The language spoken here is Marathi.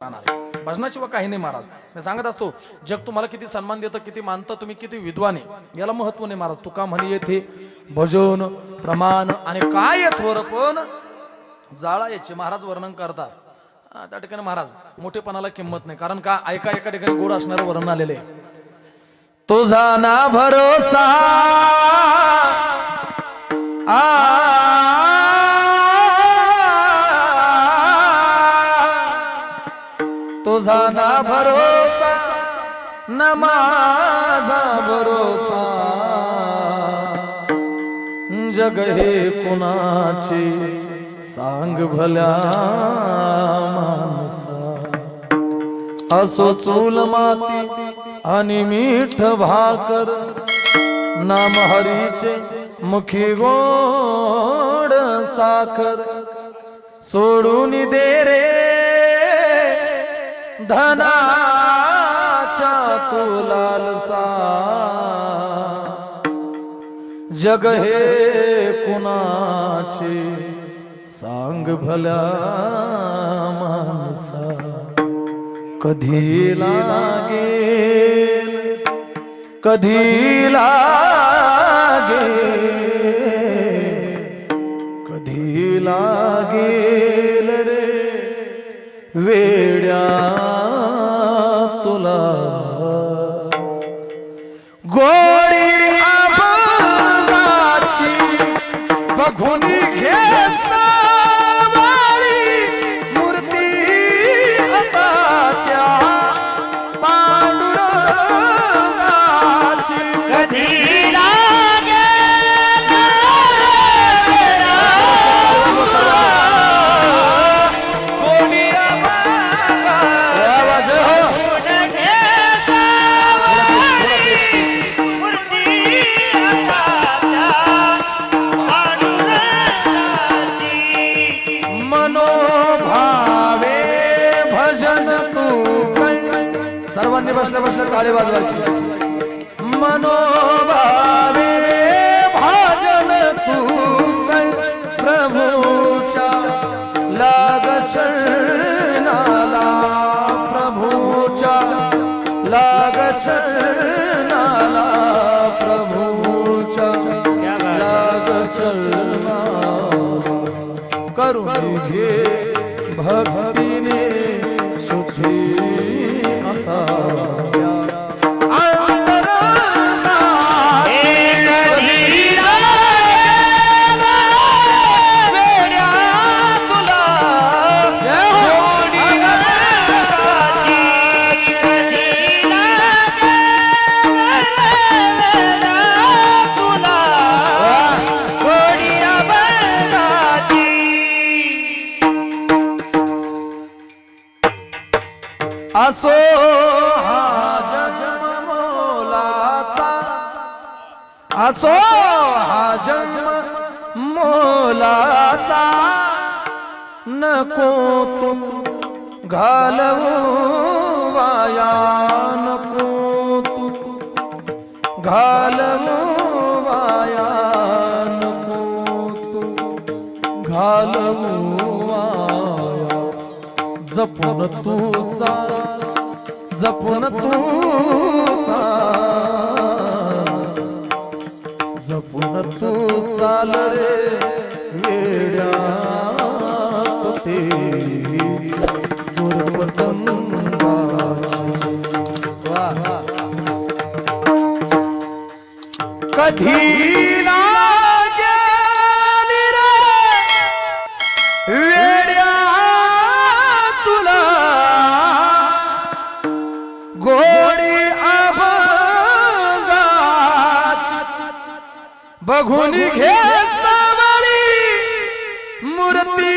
भजनाशिवाय काही नाही महाराज. मी सांगत असतो जग तुम्हाला किती सन्मान देतं, किती मानतं, तुम्ही किती विद्वान आहे याला महत्व नाही महाराज. तुका म्हणे येथे भजन प्रमाण आणि काय थोर पण जाळा याचे महाराज वर्णन करता. त्या ठिकाणी महाराज मोठेपणाला किंमत नाही, कारण का ऐका एका ठिकाणी गोड असणारं वर्णन आलेले. तुझा ना भरोसा तुझा ना भरोसा न माझा भरोसा, जग हे कुणाचे सांग भल्या माणसा. असो चूल माती आणि मीठ भाकर, नाम हरीचे मुखी गोड साखर. सोडून दे रे धनाच्या तू लालसा, जग हे कुणाचे सांग भल्या माणसा. कधी लागेल कधी लागेल कधी लागेल रे वेड्या तुला गोडी अभंगाची बघून घे सावळी मूर्ती आता त्या पांडुरंगाची. कधी सर्वांनी बसल्या बसल्या टाळी वाजवायची. मनोभावे भाजन तू प्रभूच्या लाग चरणाला, प्रभूच्या लाग चरणाला, प्रभूच्या लाग चरणाला. करून घे भक्तीने सुखी असो हा जन्म मोलाचा, असो हा जन्म मोलाचा. नको तू घालवू वाया, नको तू घालवू वाया, नको तू घालवू वाया. जपून तुझा जपून तुझा जपून तू चाल रे वेड्या ते दुर्पतंगाची. कधी लागेल रे वेड्या तुला गोडी अभंगाची, बघून घे सावळी मूर्ती